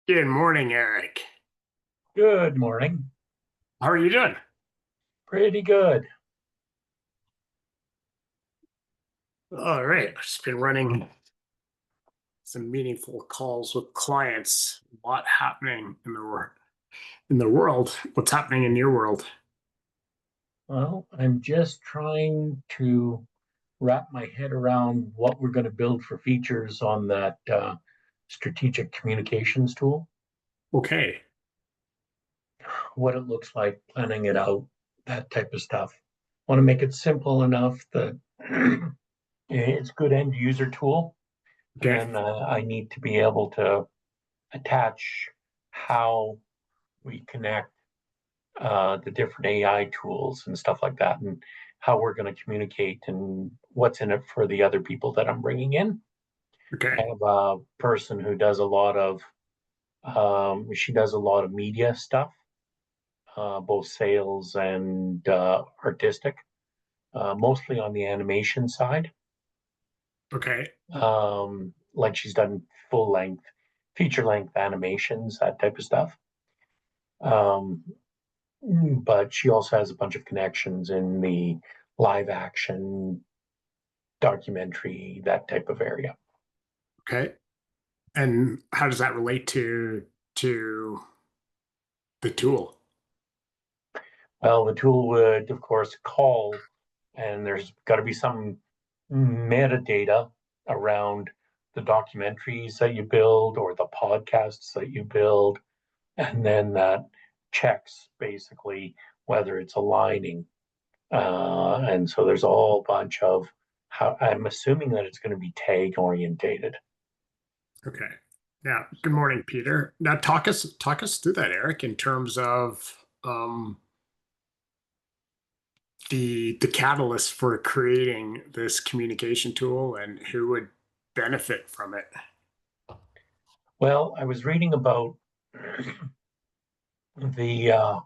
Good morning, Eric. Good morning. How are you doing? Pretty good. All right. I've just been running some meaningful calls with clients. A lot happening in the world. What's happening in your world? Well, I'm just trying to wrap my head around what we're going to build for features on that strategic communications tool, Okay. what it looks like, planning it out, that type of stuff. Want to make it simple enough that it's a good end user tool. And Okay. then I need to be able to attach how we connect the different AI tools and stuff like that, and how we're going to communicate and what's in it for the other people that I'm bringing in. I Okay. have a person who does a lot of, she does a lot of media stuff, both sales and artistic, mostly on the animation side. Okay. Like she's done full length, feature length animations, that type of stuff. Um, but she also has a bunch of connections in the live action documentary, that type of area. Okay. And how does that relate to the tool? Well, the tool would, of course, call, and there's got to be some metadata around the documentaries that you build or the podcasts that you build, and then that checks basically whether it's aligning. And so there's a whole bunch of how I'm assuming that it's going to be tag orientated. Okay. Yeah. Good morning, Peter. Now talk us through that, Eric, in terms of the catalyst for creating this communication tool and who would benefit from it. Well, I was reading about the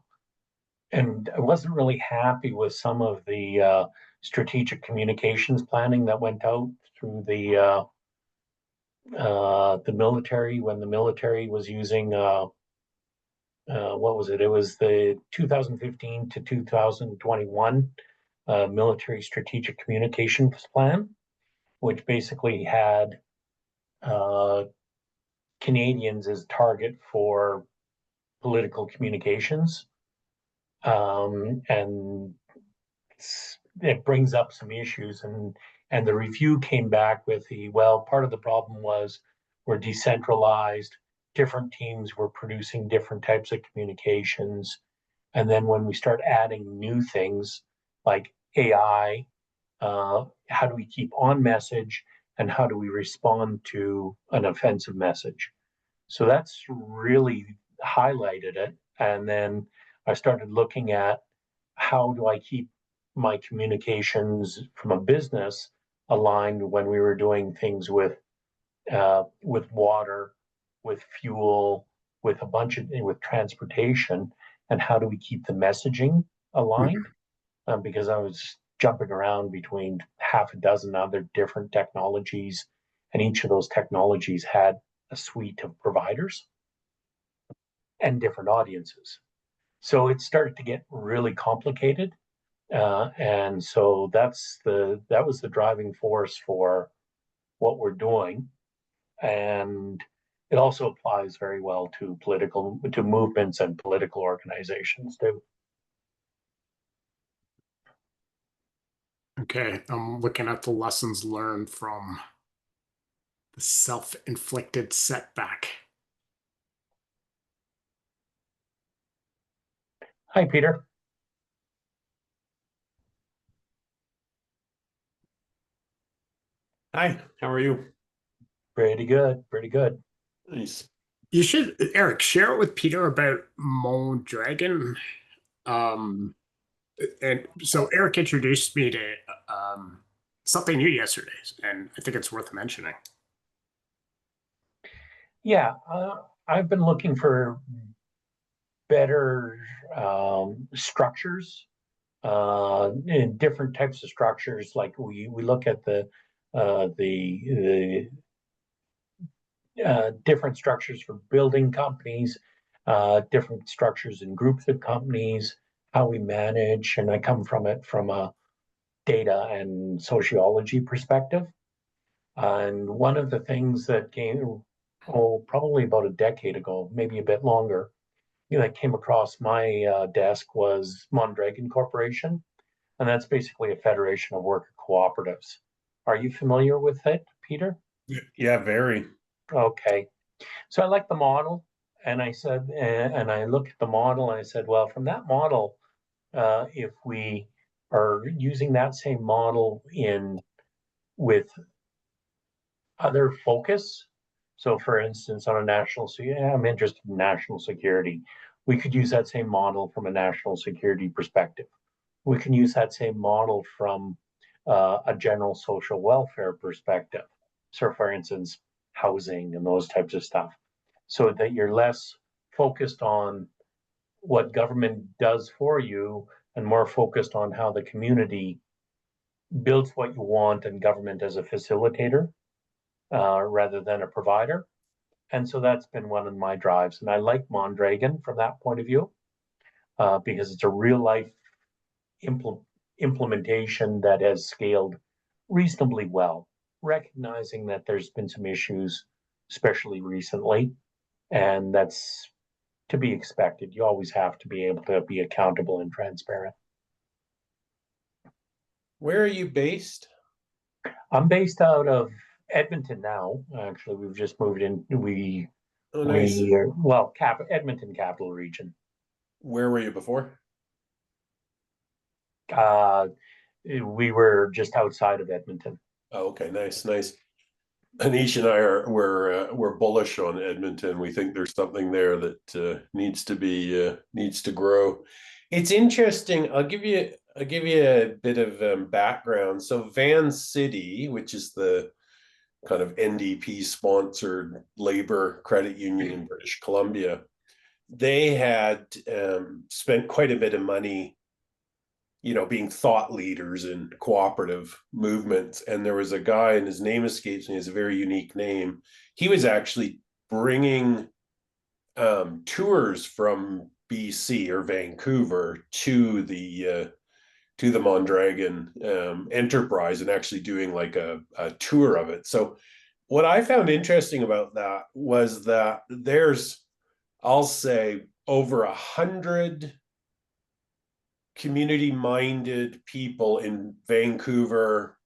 and I wasn't really happy with some of the strategic communications planning that went out through the military when the military was using what was it? It was the 2015 to 2021 military strategic communications plan, which basically had uh, Canadians as target for political communications, and it brings up some issues. And the review came back with the, well, part of the problem was we're decentralized, different teams were producing different types of communications, and then when we start adding new things like AI, how do we keep on message, and how do we respond to an offensive message? So that's really highlighted it. And then I started looking at how do I keep my communications from a business aligned when we were doing things with water, with fuel, with a bunch of with transportation, and how do we keep the messaging aligned? Mhm. Because I was jumping around between half a dozen other different technologies, and each of those technologies had a suite of providers and different audiences. So it started to get really complicated, and so that was the driving force for what we're doing, and it also applies very well to movements and political organizations too. Okay, I'm looking at the lessons learned from the self-inflicted setback. Hi, Peter. Hi, how are you? Pretty good, pretty good. Nice. You should, Eric, share it with Peter about Mondragon. Um, and so Eric introduced me to something new yesterday, and I think it's worth mentioning. Yeah, I've been looking for better structures, in different types of structures. Like we look at the different structures for building companies, different structures in groups of companies, how we manage, and I come from it from a data and sociology perspective. And one of the things that came, probably about a decade ago, maybe a bit longer, that came across my desk was Mondragon Corporation, and that's basically a federation of worker cooperatives. Are you familiar with it, Peter? Yeah, very. Okay. So I like the model, and I said, and I looked at the model, and I said, well, from that model, if we are using that same model in with other focus, so for instance, on a national, I'm interested in national security. We could use that same model from a national security perspective. We can use that same model from a general social welfare perspective. So, for instance, housing and those types of stuff, so that you're less focused on what government does for you and more focused on how the community builds what you want and government as a facilitator rather than a provider. And so that's been one of my drives. And I like Mondragon from that point of view because it's a real life implementation that has scaled reasonably well, recognizing that there's been some issues, especially recently, and that's to be expected. You always have to be able to be accountable and transparent. Where are you based? I'm based out of Edmonton now. Actually, we've just moved in. Oh, nice. We are, well, Edmonton capital region. Where were you before? We were just outside of Edmonton. Oh, okay, nice, nice. Anish and I we're bullish on Edmonton. We think there's something there that needs to grow. It's interesting. I'll give you a bit of background. So Van City, which is the kind of NDP sponsored labor credit union in British Columbia, they had spent quite a bit of money, being thought leaders in cooperative movements. And there was a guy, and his name escapes me, it's a very unique name. He was actually bringing tours from BC or Vancouver to the Mondragon enterprise and actually doing like a tour of it. So what I found interesting about that was that there's, I'll say, over 100 community-minded people in Vancouver,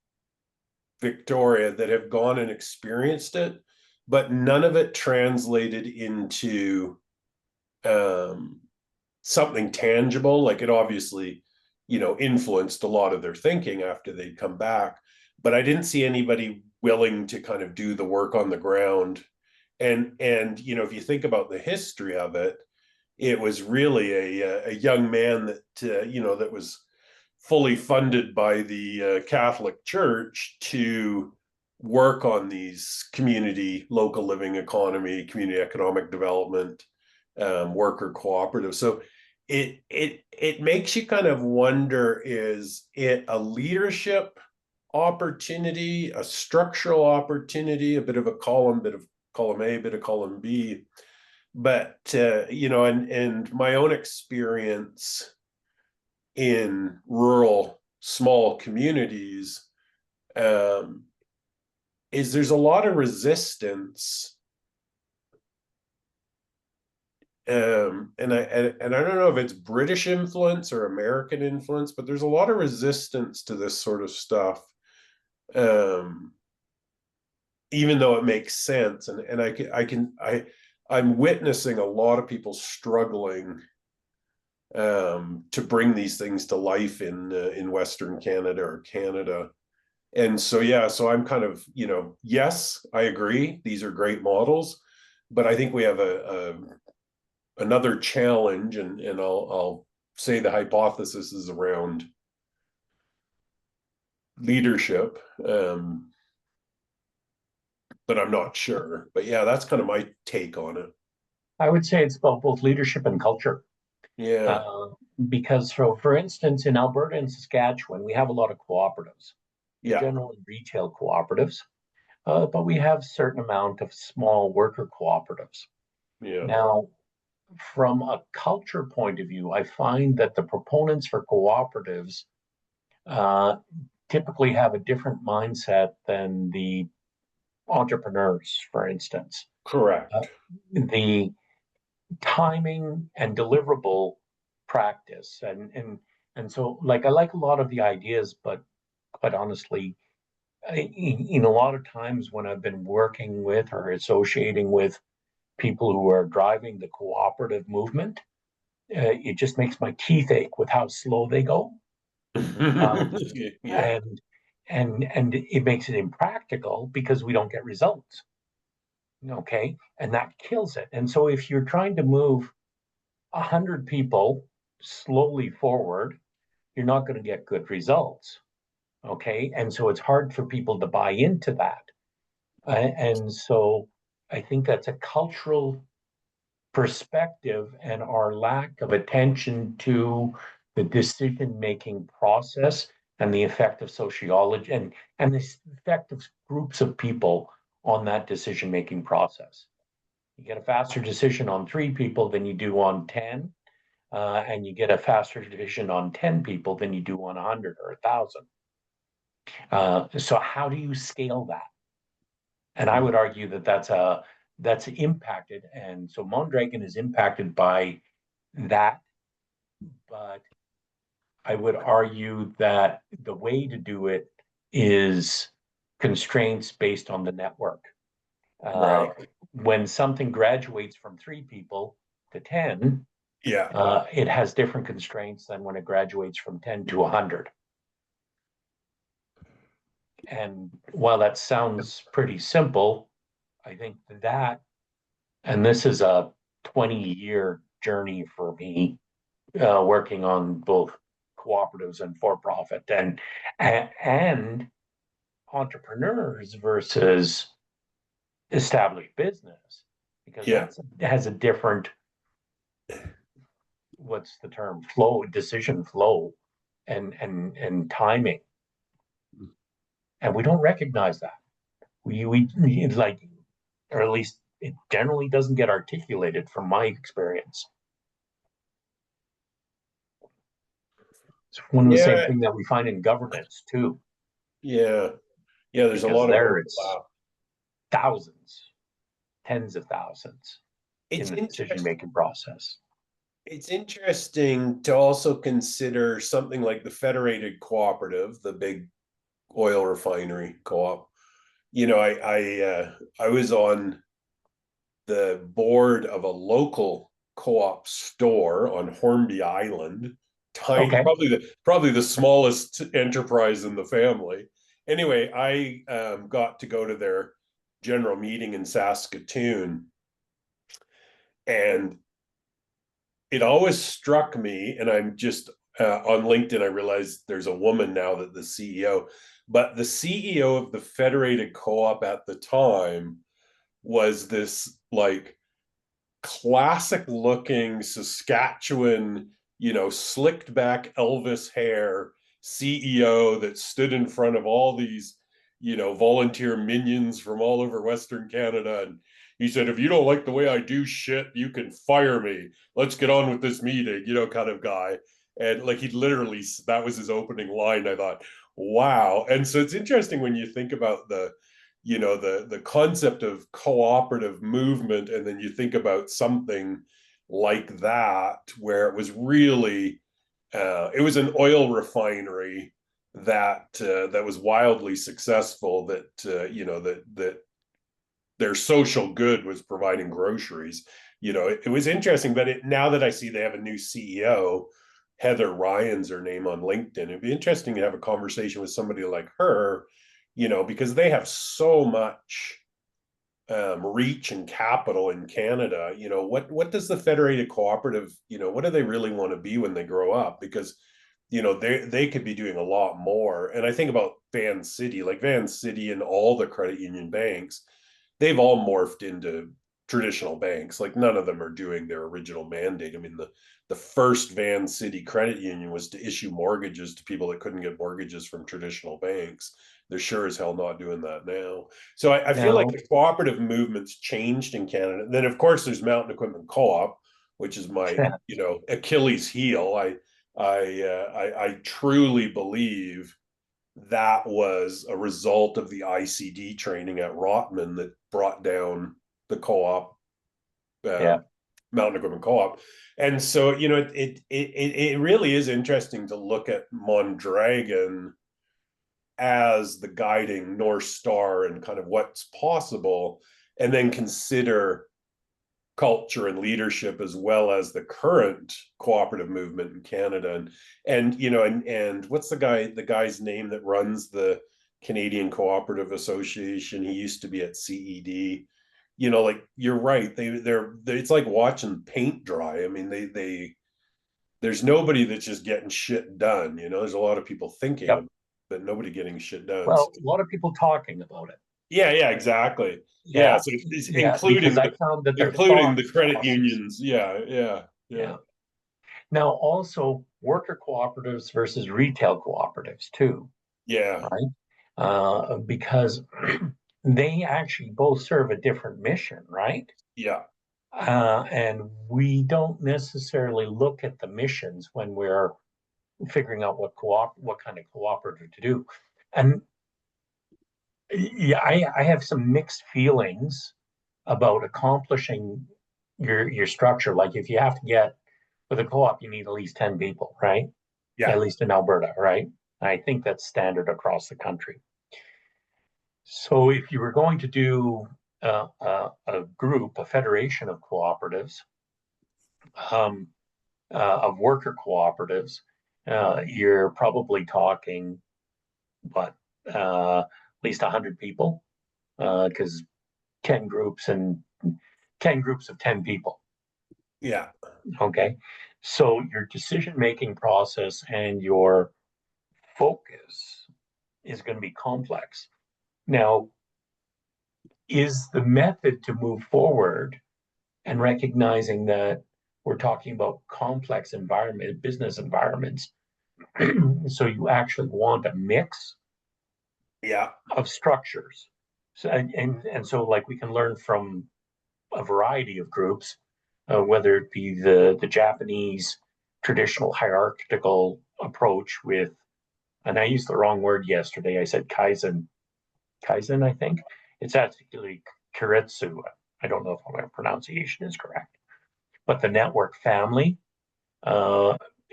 Victoria, that have gone and experienced it, but none of it translated into something tangible. Like, it obviously, influenced a lot of their thinking after they'd come back, but I didn't see anybody willing to kind of do the work on the ground. And if you think about the history of it, it was really a young man that that was fully funded by the Catholic Church to work on these community, local living economy, community economic development, worker cooperatives. So it makes you kind of wonder: is it a leadership opportunity, a structural opportunity, a bit of a bit of column A, bit of column B? But and my own experience in rural small communities is there's a lot of resistance, and I don't know if it's British influence or American influence, but there's a lot of resistance to this sort of stuff, even though it makes sense. And I'm witnessing a lot of people struggling to bring these things to life in Western Canada or Canada. And so, yeah, so I'm kind of, yes, I agree, these are great models, but I think we have another challenge, and I'll say the hypothesis is around leadership, but I'm not sure. But yeah, that's kind of my take on it. I would say it's about both leadership and culture. Yeah. Because, for instance, in Alberta and Saskatchewan, we have a lot of cooperatives, Yeah. general and retail cooperatives. but we have a certain amount of small worker cooperatives. Yeah. Now, from a culture point of view, I find that the proponents for cooperatives typically have a different mindset than the entrepreneurs, for instance. Correct. The timing and deliverable practice, and so like I like a lot of the ideas, but quite honestly, in a lot of times when I've been working with or associating with people who are driving the cooperative movement, it just makes my teeth ache with how slow they go. Yeah. And and it makes it impractical because we don't get results. Okay, and that kills it. And so if you're trying to move 100 people slowly forward, you're not going to get good results. Okay, and so it's hard for people to buy into that. And so I think that's a cultural perspective, and our lack of attention to the decision-making process and the effect of sociology and the effect of groups of people on that decision-making process. You get a faster decision on 3 people than you do on 10, and you get a faster decision on 10 people than you do on 100 or 1,000. So how do you scale that? And I would argue that that's impacted, and so Mondragon is impacted by that. But I would argue that the way to do it is constraints based on the network. Right. When something graduates from 3 people to 10, Yeah. it has different constraints than when it graduates from 10 to 100. And while that sounds pretty simple, I think that, and this is a 20-year journey for me, working on both cooperatives and for-profit and entrepreneurs versus established business, because Yeah. that has a different, what's the term, flow, decision flow, and timing, and we don't recognize that. We like, or at least it generally doesn't get articulated from my experience. It's one of the same Yeah. thing that we find in governance too, Yeah. Yeah. There's a because lot of there it's overlap. thousands, tens of thousands It's in the interesting. decision-making process. It's interesting to also consider something like the Federated Cooperative, the big oil refinery co-op. You know, I was on the board of a local co-op store on Hornby Island. Tiny, Okay. probably the smallest enterprise in the family. Anyway, I got to go to their general meeting in Saskatoon, and it always struck me, and I'm just on LinkedIn, I realized there's a woman now that the CEO, but the CEO of the Federated Co-op at the time was this like classic looking Saskatchewan, slicked back Elvis hair CEO that stood in front of all these, volunteer minions from all over Western Canada. And he said, if you don't like the way I do shit, you can fire me. Let's get on with this meeting, kind of guy. And like he literally, that was his opening line. I thought, wow. And so it's interesting when you think about the concept of cooperative movement, and then you think about something like that where it was really it was an oil refinery that was wildly successful, that that their social good was providing groceries. It was interesting. But now that I see they have a new CEO, Heather Ryan's her name on LinkedIn, it'd be interesting to have a conversation with somebody like her, because they have so much reach and capital in Canada. What does the Federated Cooperative, what do they really want to be when they grow up? Because they could be doing a lot more. And I think about Van City and all the credit union banks, they've all morphed into traditional banks. Like none of them are doing their original mandate. I mean, the first Van City credit union was to issue mortgages to people that couldn't get mortgages from traditional banks. They're sure as hell not doing that now. So I feel like Now, the cooperative movement's changed in Canada. And then of course there's Mountain Equipment Co-op, which is my Achilles heel. I truly believe that was a result of the ICD training at Rotman that brought down the co-op, Mountain Equipment Co-op. And so, it really is interesting to look at Mondragon as the guiding North Star and kind of what's possible, and then consider culture and leadership as well as the current cooperative movement in Canada. And what's the guy's name that runs the Canadian Cooperative Association? He used to be at CED. Like you're right. They're it's like watching paint dry. I mean, there's nobody that's just getting shit done. There's a lot of people thinking about it, but nobody getting shit done. Well, a lot of people talking about it. Yeah, exactly. Yeah, so it's because I found that including the credit unions. Yeah. Now, also worker cooperatives versus retail cooperatives too. Yeah. Right. Because they actually both serve a different mission, right? Yeah. And we don't necessarily look at the missions when we're figuring out what kind of cooperative to do. And yeah, I have some mixed feelings about accomplishing your structure. Like if you have to get with a co-op, you need at least 10 people, right? Yeah. At least in Alberta, right? I think that's standard across the country. So if you were going to do a group, a federation of cooperatives, of worker cooperatives, you're probably talking, at least 100 people, because 10 groups of 10 people. Yeah. Okay. So your decision-making process and your focus is going to be complex. Now, is the method to move forward and recognizing that we're talking about complex business environments. So you actually want a mix of structures. So, and so like we can learn from a variety of groups, whether it be the Japanese traditional hierarchical approach with, and I used the wrong word yesterday. I said Kaizen, I think. It's actually Kiritsu. I don't know if my pronunciation is correct. But the network family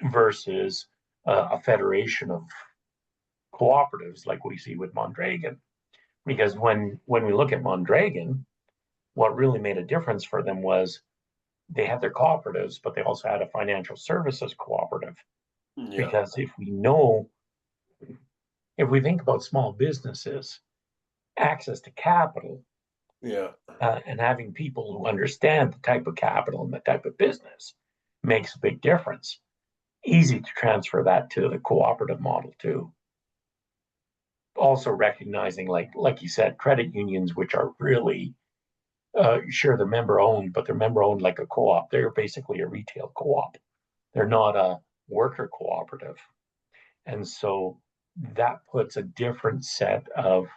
versus a federation of cooperatives like we see with Mondragon. Because when we look at Mondragon, what really made a difference for them was they had their cooperatives, but they also had a financial services cooperative. Yeah. Because if we think about small businesses, access to capital, and having people who understand the type of capital and the type of business makes a big difference. Easy to transfer that to the cooperative model too. Also recognizing, like you said, credit unions, which are really, sure, they're member owned, but they're member owned like a co-op. They're basically a retail co-op. They're not a worker cooperative. And so that puts a different set of,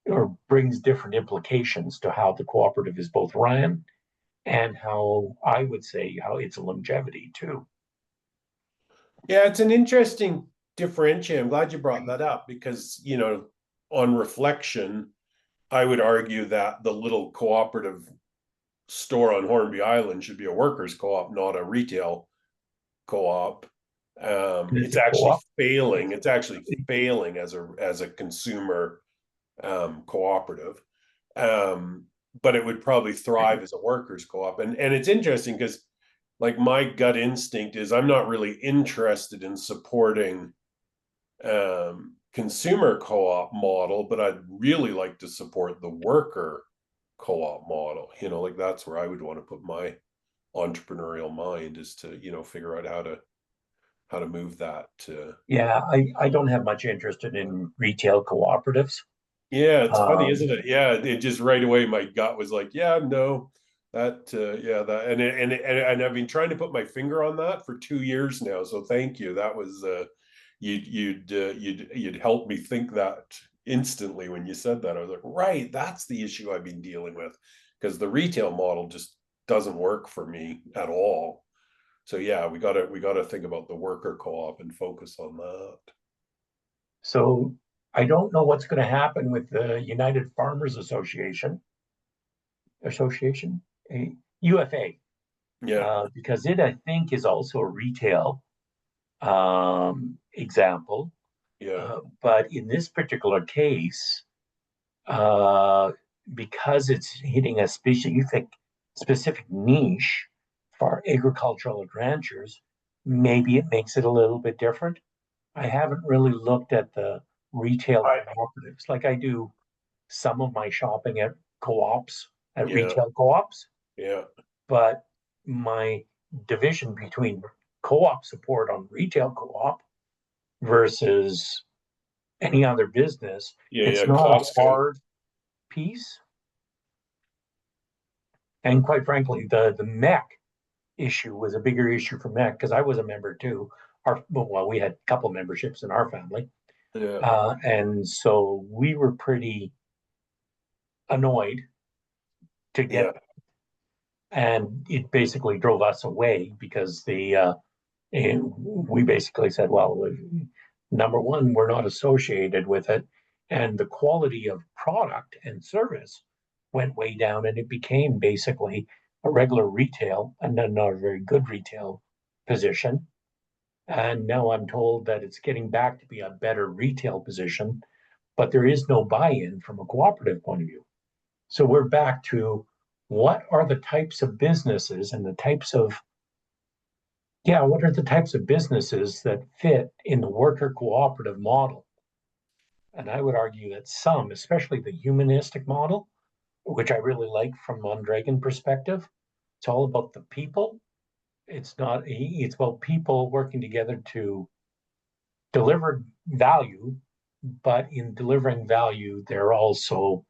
or brings different implications to how the cooperative is both run and how I would say how its longevity too. Yeah, it's an interesting differentiate. I'm glad you brought that up because, on reflection, I would argue that the little cooperative store on Hornby Island should be a workers' co-op, not a retail co-op. It's actually failing. It's actually failing as a consumer cooperative. But it would probably thrive as a workers' co-op. And it's interesting because like my gut instinct is I'm not really interested in supporting consumer co-op model, but I'd really like to support the worker co-op model. Like that's where I would want to put my entrepreneurial mind, is to figure out how to move that to. Yeah, I don't have much interest in retail cooperatives. Yeah, it's funny, Um, isn't it? Yeah, it just right away my gut was like, yeah, no, that yeah, that and I've been trying to put my finger on that for 2 years now. So thank you. That was you'd help me think that instantly when you said that. I was like, right, that's the issue I've been dealing with, because the retail model just doesn't work for me at all. So yeah, we gotta think about the worker co-op and focus on that. so I don't know what's going to happen with the United Farmers Association, UFA, Yeah, because it, I think, is also a retail example. yeah, But in this particular case, uh, because it's hitting a specific niche for agricultural ranchers, maybe it makes it a little bit different. I haven't really looked at the retail cooperatives like I do some of my shopping at co-ops, at yeah, retail co-ops, yeah. but my division between co-op support on retail co-op versus any other business, Yeah, it's yeah, not a Costco. hard piece. And quite frankly, the MEC issue was a bigger issue for MEC because I was a member too. Well, we had a couple memberships in our family. Yeah, And so we were pretty annoyed to yeah, get, and it basically drove us away because and we basically said, well, number one, we're not associated with it. And the quality of product and service went way down, and it became basically a regular retail and not a very good retail position. And now I'm told that it's getting back to be a better retail position, but there is no buy in from a cooperative point of view. So we're back to what are the types of businesses and the types of what are the types of businesses that fit in the worker cooperative model? And I would argue that some, especially the humanistic model, which I really like from Mondragon perspective, it's all about the people. It's about people working together to deliver value, but in delivering value, they're also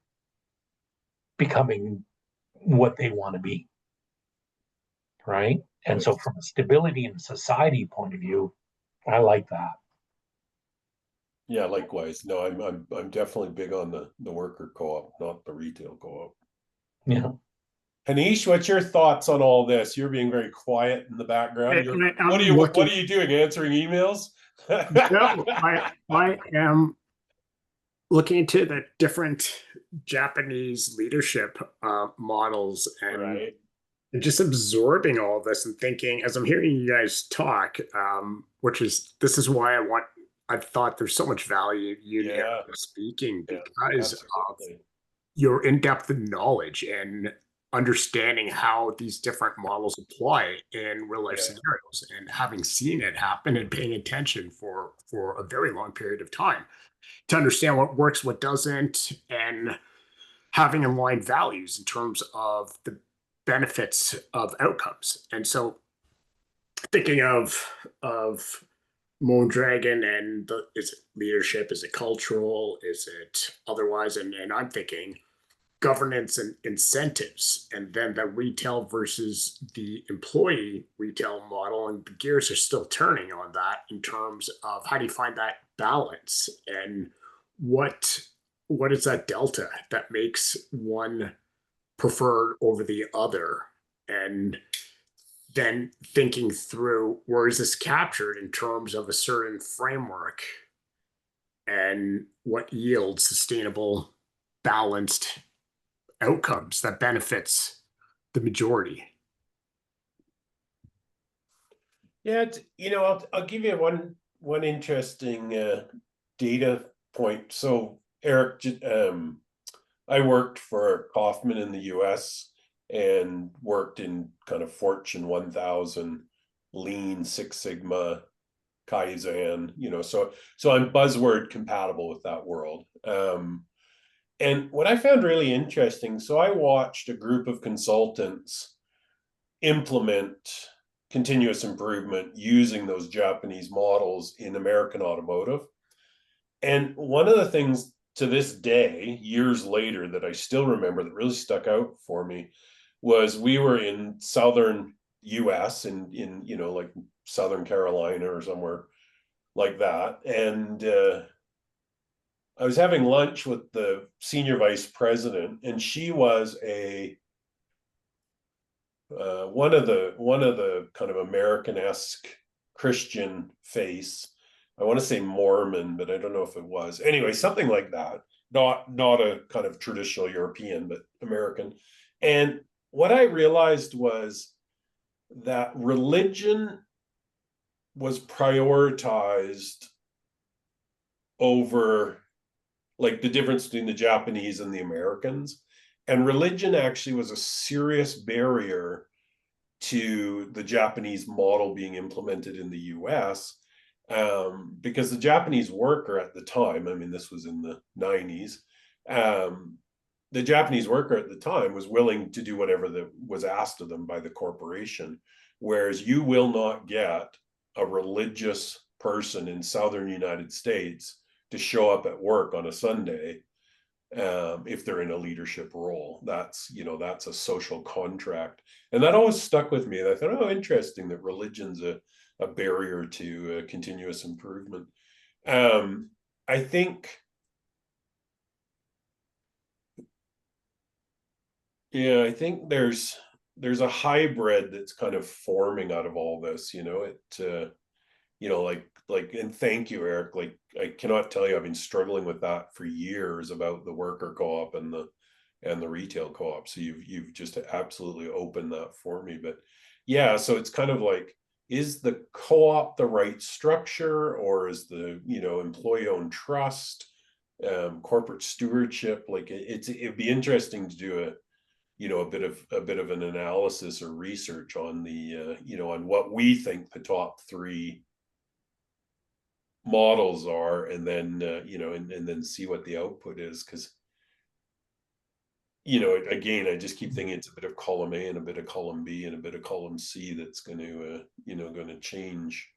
becoming what they want to be, right? And so from a stability and society point of view, I like that. yeah. Likewise. No, I'm definitely big on the worker co-op, not the retail co-op. Yeah. Hanish, what's your thoughts on all this? You're being very quiet in the background. What are I'm what looking. are you doing? Answering emails? No, I am looking into the different Japanese leadership models Right. and just absorbing all this and thinking as I'm hearing you guys talk, this is why I thought there's so much value in you and Eric Yeah. speaking Yeah. because of Absolutely. your in-depth knowledge and understanding how these different models apply in real life Yeah. scenarios and having seen it happen and paying attention for a very long period of time to understand what works, what doesn't, and having aligned values in terms of the benefits of outcomes. And so thinking of Mondragon and is it leadership, is it cultural, is it otherwise? And I'm thinking governance and incentives, and then the retail versus the employee retail model. And the gears are still turning on that in terms of how do you find that balance and what what is that delta that makes one preferred over the other, and then thinking through where is this captured in terms of a certain framework and what yields sustainable balanced outcomes that benefits the majority. Yeah. I'll give you one interesting data point. So Eric, I worked for Kaufman in the US and worked in kind of Fortune 1000, Lean, Six Sigma, Kaizen, so I'm buzzword compatible with that world. And what I found really interesting, so I watched a group of consultants implement continuous improvement using those Japanese models in American automotive. And one of the things to this day, years later, that I still remember that really stuck out for me was we were in southern US in you know, like Southern Carolina or somewhere like that. And I was having lunch with the senior vice president, and she was a one of the kind of American-esque Christian face. I want to say Mormon, but I don't know if it was. Anyway, something like that. Not a kind of traditional European, but American. And what I realized was that religion was prioritized over, like, the difference between the Japanese and the Americans. And religion actually was a serious barrier to the Japanese model being implemented in the US, because the Japanese worker at the time, I mean, this was in the 90s, the Japanese worker at the time was willing to do whatever that was asked of them by the corporation, whereas you will not get a religious person in southern United States to show up at work on a Sunday if they're in a leadership role. That's, you know, that's a social contract. And that always stuck with me. And I thought, oh, interesting that religion's a barrier to continuous improvement. I think, yeah, I think there's a hybrid that's kind of forming out of all this, you know, you know, and thank you, Eric. Like, I cannot tell you, I've been struggling with that for years about the worker co-op and the retail co-op. So you've just absolutely opened that for me. But yeah, so it's kind of like, is the co-op the right structure, or is the, you know, employee-owned trust, corporate stewardship? Like, it'd be interesting to do a bit of an analysis or research on the you know, on what we think the top three models are, and then you know, and then see what the output is. Because, you know, again, I just keep thinking it's a bit of column A and a bit of column B and a bit of column C that's going to you know, going to change.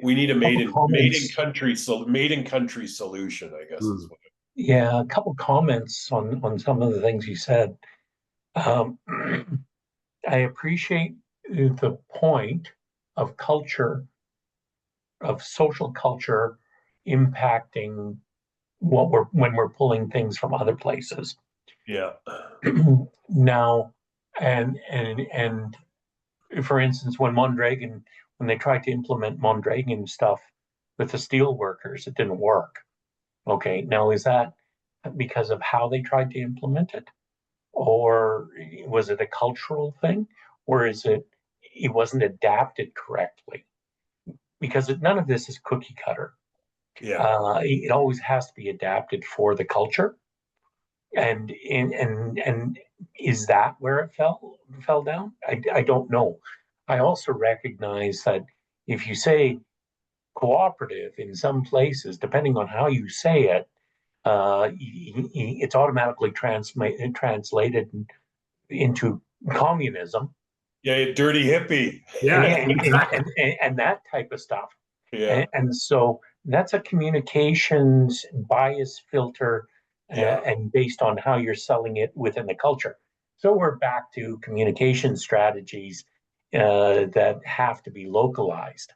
We need a made in country solution, I guess, is what Yeah, a couple comments on some of the things you said. I appreciate the point of culture, of social culture impacting when we're pulling things from other places. yeah. Now, and for instance, when they tried to implement Mondragon stuff with the steel workers, it didn't work. Okay, now is that because of how they tried to implement it? Or was it a cultural thing? Or is it wasn't adapted correctly? Because none of this is cookie cutter. Yeah. It always has to be adapted for the culture. And is that where it fell down? I don't know. I also recognize that if you say cooperative in some places, depending on how you say it, it's automatically translated into communism. Yeah, dirty hippie. Yeah, exactly. And that type of stuff. Yeah. And so that's a communications bias filter, Yeah. and based on how you're selling it within the culture. So we're back to communication strategies that have to be localized.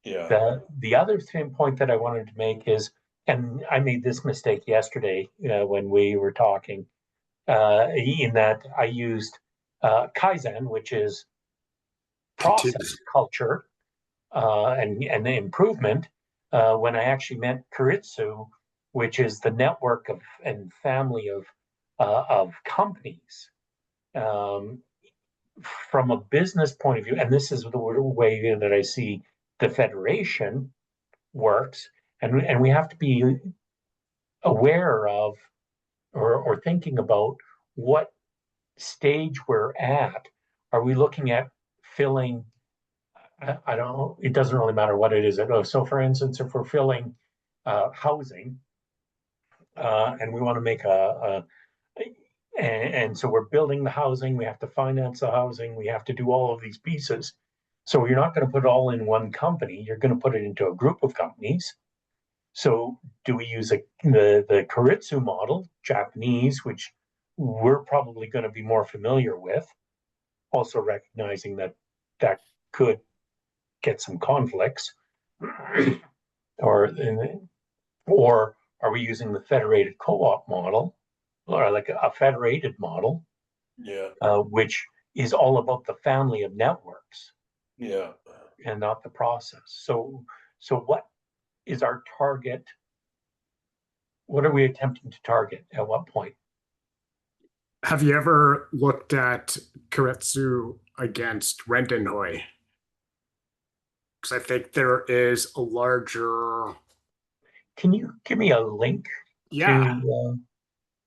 Yeah. The other point that I wanted to make is, and I made this mistake yesterday when we were talking, in that I used Kaizen, which is process culture and the improvement, when I actually meant Kuritsu, which is the network of and family of companies. From a business point of view, and this is the way that I see the federation works, and we have to be aware of or thinking about what stage we're at. Are we looking at filling? I don't know. It doesn't really matter what it is. So, for instance, if we're filling housing, and we want to make and so we're building the housing, we have to finance the housing, we have to do all of these pieces. So you're not going to put it all in one company. You're going to put it into a group of companies. So do we use the Keiretsu model, Japanese, which we're probably going to be more familiar with, also recognizing that that could get some conflicts, or or are we using the federated co-op model, or like a federated model, Yeah. which is all about the family of networks Yeah. and not the process? So what is our target? What are we attempting to target at what point? Have you ever looked at Keiretsu against Rendenhoi? Because I think there is a larger. Can you give me a link Yeah, to?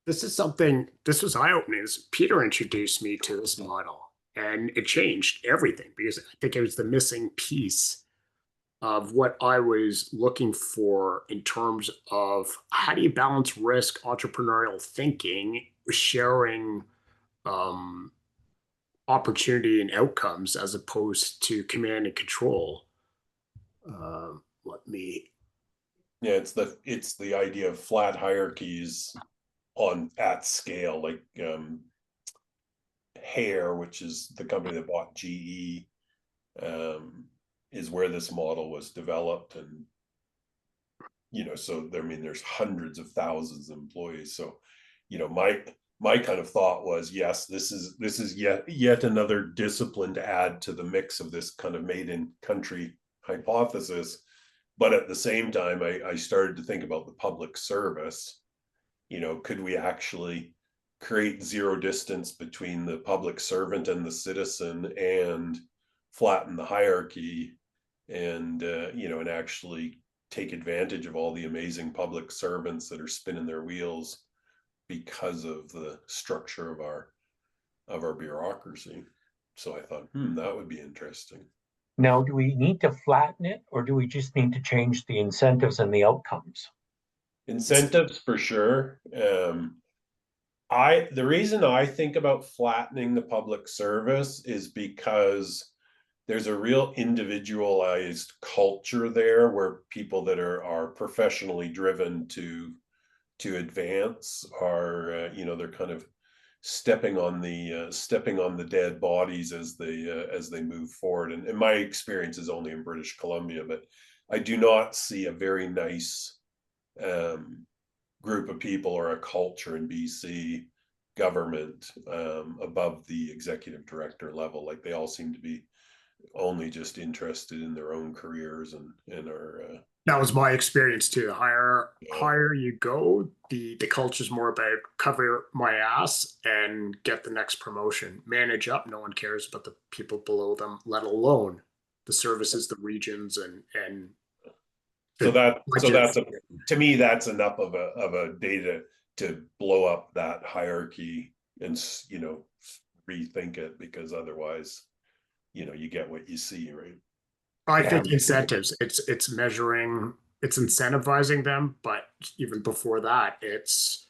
this is something, this was eye-opening. Peter introduced me to this model, and it changed everything because I think it was the missing piece of what I was looking for in terms of how do you balance risk, entrepreneurial thinking, sharing opportunity and outcomes as opposed to command and control. Let me. Yeah, it's the idea of flat hierarchies at scale, like Hare, which is the company that bought GE, is where this model was developed. And so there, I mean, there's hundreds of thousands of employees. So, my kind of thought was, yes, this is yet another discipline to add to the mix of this kind of made in country hypothesis. But at the same time, I started to think about the public service. Could we actually create zero distance between the public servant and the citizen and flatten the hierarchy and and actually take advantage of all the amazing public servants that are spinning their wheels because of the structure of our bureaucracy. So I thought, that would be interesting. Now, do we need to flatten it, or do we just need to change the incentives and the outcomes? Incentives for sure. The reason I think about flattening the public service is because there's a real individualized culture there where people that are professionally driven to advance are they're kind of stepping on the dead bodies as they move forward. And my experience is only in British Columbia, but I do not see a very nice group of people or a culture in BC government above the executive director level. Like, they all seem to be only just interested in their own careers and are That was my experience too. The higher you go, the culture's more about cover my ass and get the next promotion. Manage up, no one cares about the people below them, let alone the services, the regions, and so that's budget. to me, that's enough of a data to blow up that hierarchy and rethink it, because otherwise you get what you see, right? I Yeah. think incentives. It's measuring, it's incentivizing them, but even before that, it's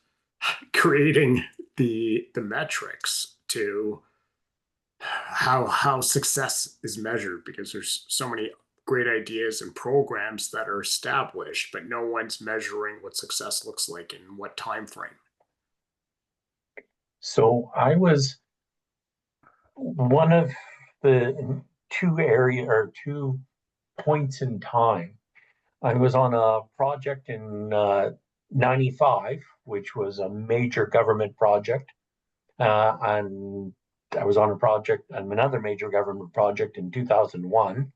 creating the metrics to how success is measured, because there's so many great ideas and programs that are established, but no one's measuring what success looks like in what time frame. So I was one of the two points in time. I was on a project in 95, which was a major government project. And I was on another major government project in 2001.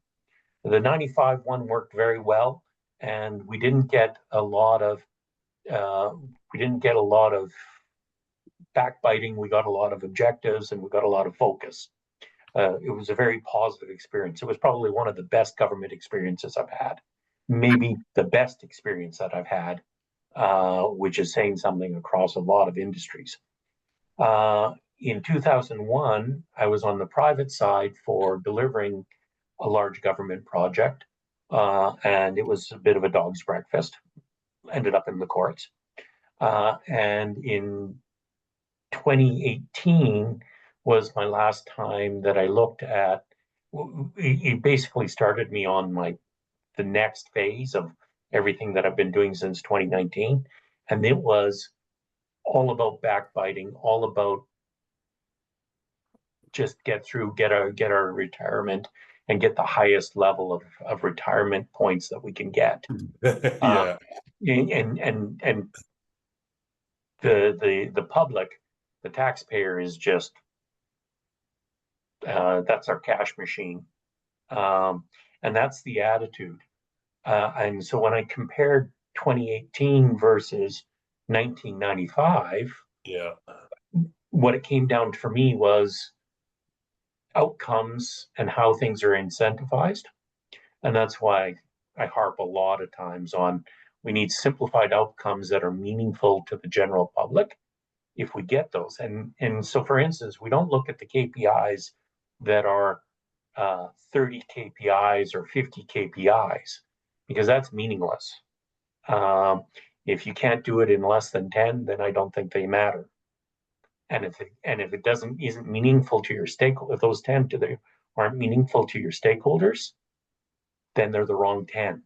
The 95 one worked very well, and we didn't get a lot of backbiting. We got a lot of objectives, and we got a lot of focus. It was a very positive experience. It was probably one of the best government experiences I've had, maybe the best experience that I've had, which is saying something across a lot of industries. In 2001, I was on the private side for delivering a large government project, and it was a bit of a dog's breakfast. Ended up in the courts. And in 2018 was my last time that I looked at. It basically started me on the next phase of everything that I've been doing since 2019. And it was all about backbiting, all about just get our retirement and get the highest level of retirement points that we can get. Yeah. And the public, the taxpayer, is just that's our cash machine, and that's the attitude. And so when I compared 2018 versus 1995, Yeah. what it came down for me was outcomes and how things are incentivized. And that's why I harp a lot of times on we need simplified outcomes that are meaningful to the general public if we get those. And so, for instance, we don't look at the KPIs that are 30 KPIs or 50 KPIs because that's meaningless. If you can't do it in less than 10, then I don't think they matter. And if it isn't meaningful to your stakeholder, if those 10 aren't meaningful to your stakeholders, then they're the wrong 10.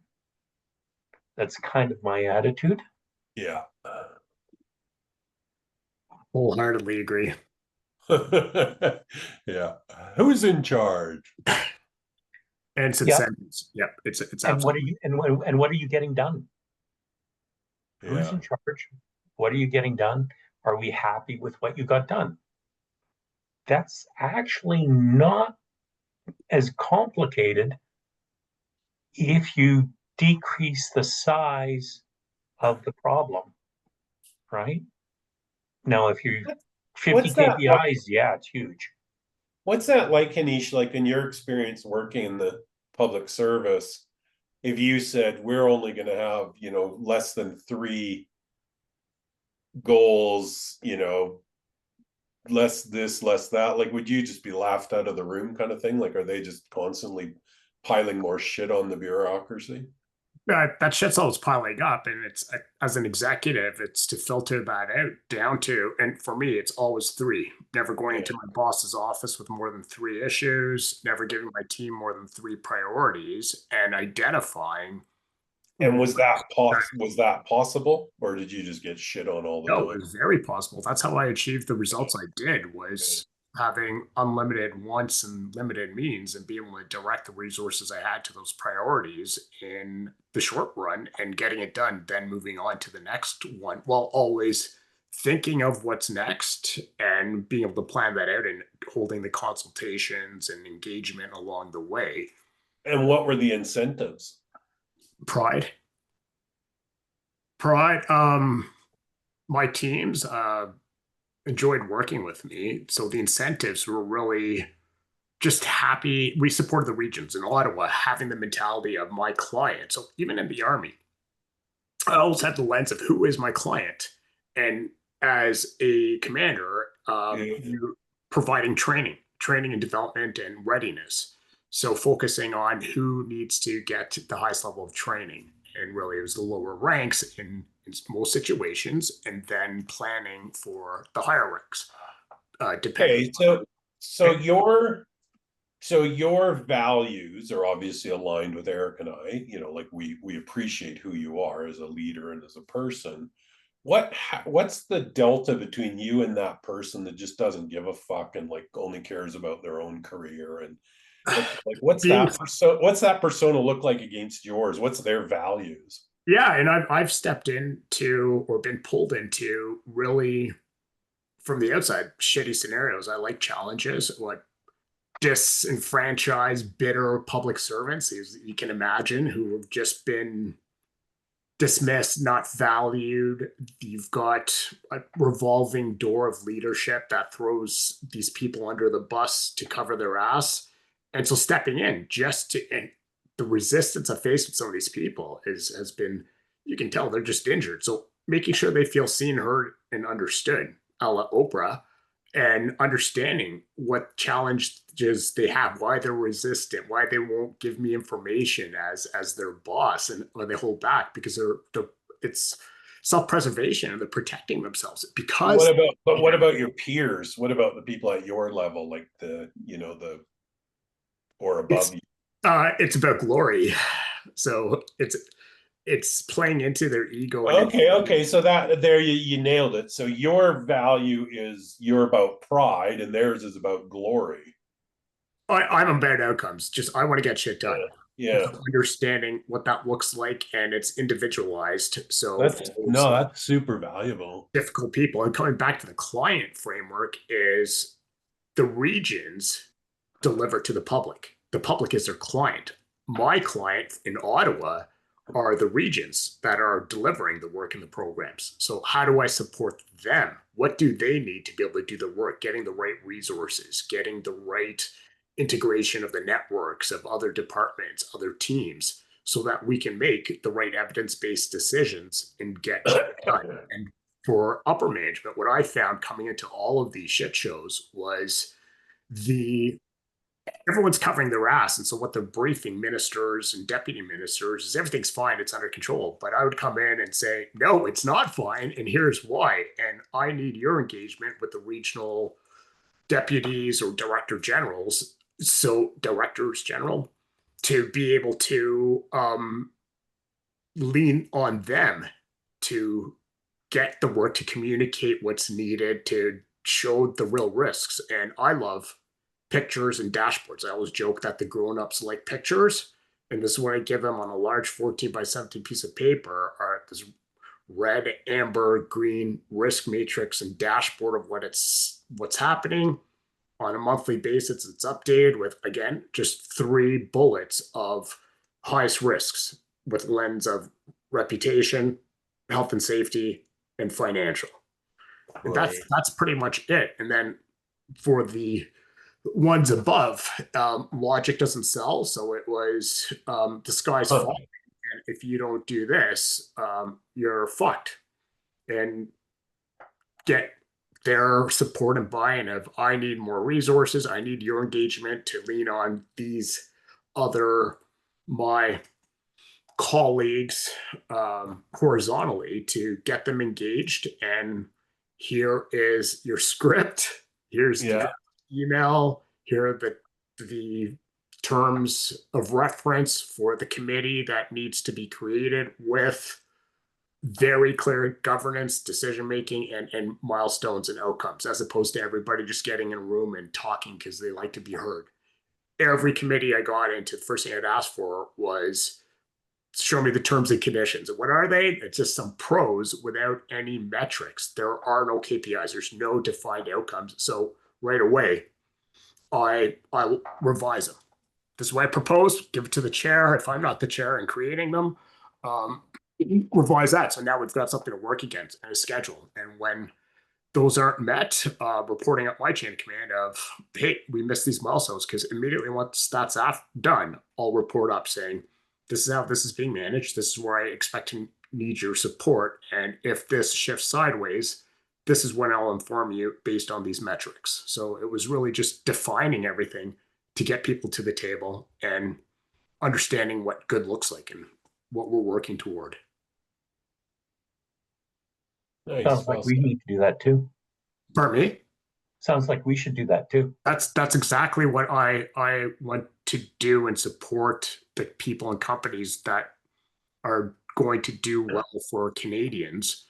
That's kind of my attitude. Yeah. Wholeheartedly agree. Yeah. Who's in charge? And it's incentives. Yep. It's And what are absolutely. you and what are you getting done? Who's Yeah. in charge? What are you getting done? Are we happy with what you got done? That's actually not as complicated if you decrease the size of the problem, right? Now, if you 50 What's that? KPIs, yeah, it's huge. What's that like, Anish? Like in your experience working in the public service, if you said we're only going to have, less than 3 goals, less this, less that, like, would you just be laughed out of the room kind of thing? Like, are they just constantly piling more shit on the bureaucracy? That shit's always piling up, and it's as an executive, it's to filter that out down to, and for me, it's always 3. Never going into my boss's office with more than 3 issues, never giving my team more than 3 priorities, and identifying. And was that possible, or did you just get shit on all the No, it time? was very possible. That's how I achieved the results I did, was having unlimited wants and limited means and being able to direct the resources I had to those priorities in the short run and getting it done, then moving on to the next one while always thinking of what's next and being able to plan that out and holding the consultations and engagement along the way. And what were the incentives? Pride. My teams enjoyed working with me. So the incentives were really just happy. We supported the regions in Ottawa, having the mentality of my client. So even in the Army, I always had the lens of who is my client. And as a commander, you're providing training and development and readiness. So focusing on who needs to get the highest level of training. And really, it was the lower ranks in most situations, and then planning for the higher ranks. Depending. Okay, so your values are obviously aligned with Eric and I. Like we appreciate who you are as a leader and as a person. What's the delta between you and that person that just doesn't give a fuck and like only cares about their own career? And what's that persona look like against yours? What's their values? Yeah, and I've stepped into or been pulled into really from the outside shitty scenarios. I like challenges, what disenfranchised, bitter public servants, as you can imagine, who have just been dismissed, not valued. You've got a revolving door of leadership that throws these people under the bus to cover their ass. And so stepping in just to, and the resistance I faced with some of these people has been, you can tell they're just injured. So making sure they feel seen, heard, and understood, a la Oprah, and understanding what challenges they have, why they're resistant, why they won't give me information as their boss, and why they hold back because it's self-preservation and they're protecting themselves because. What about your peers? What about the people at your level, like or above you? It's about glory. So it's playing into their ego. And Okay. So that there you nailed it. So your value is you're about pride, and theirs is about glory. I'm about outcomes. Just I want to get shit done. Yeah. Understanding what that looks like, and it's individualized. So That's super valuable. difficult people, and coming back to the client framework, is the regions deliver to the public. The public is their client. My client in Ottawa are the regions that are delivering the work in the programs. So how do I support them? What do they need to be able to do the work? Getting the right resources, getting the right integration of the networks of other departments, other teams, so that we can make the right evidence-based decisions and get done. And for upper management, what I found coming into all of these shit shows was the everyone's covering their ass. And so what they're briefing ministers and deputy ministers is everything's fine, it's under control. But I would come in and say, no, it's not fine. And here's why. And I need your engagement with the regional deputies or director generals. So directors general to be able to lean on them to get the work, to communicate what's needed, to show the real risks. And I love pictures and dashboards. I always joke that the grown-ups like pictures. And this is what I give them on a large 14 by 17 piece of paper are this red, amber, green risk matrix and dashboard of what's happening on a monthly basis. It's updated with, again, just 3 bullets of highest risks with lens of reputation, health and safety, and financial. And that's pretty much it. And then for the ones above, logic doesn't sell. So it was the sky's falling. And if you don't do this, you're fucked. And get their support and buy-in of I need more resources. I need your engagement to lean on these other my colleagues horizontally to get them engaged. And here is your script. Here's the email. Here are the terms of reference for the committee that needs to be created with very clear governance, decision making, and milestones and outcomes, as opposed to everybody just getting in a room and talking because they like to be heard. Every committee I got into, the first thing I'd ask for was show me the terms and conditions. And what are they? It's just some pros without any metrics. There are no KPIs. There's no defined outcomes. So right away, I revise them. This is what I propose. Give it to the chair. If I'm not the chair in creating them, revise that. So now we've got something to work against and a schedule. And when those aren't met, reporting up my chain of command of, hey, we missed these milestones, because immediately once that's done, I'll report up saying, this is how this is being managed. This is where I expect to need your support. And if this shifts sideways, this is when I'll inform you based on these metrics. So it was really just defining everything to get people to the table and understanding what good looks like and what we're working toward. Nice. Sounds like we need to do that too. Pardon me? Sounds like we should do that too. That's exactly what I want to do and support the people and companies that are going to do well for Canadians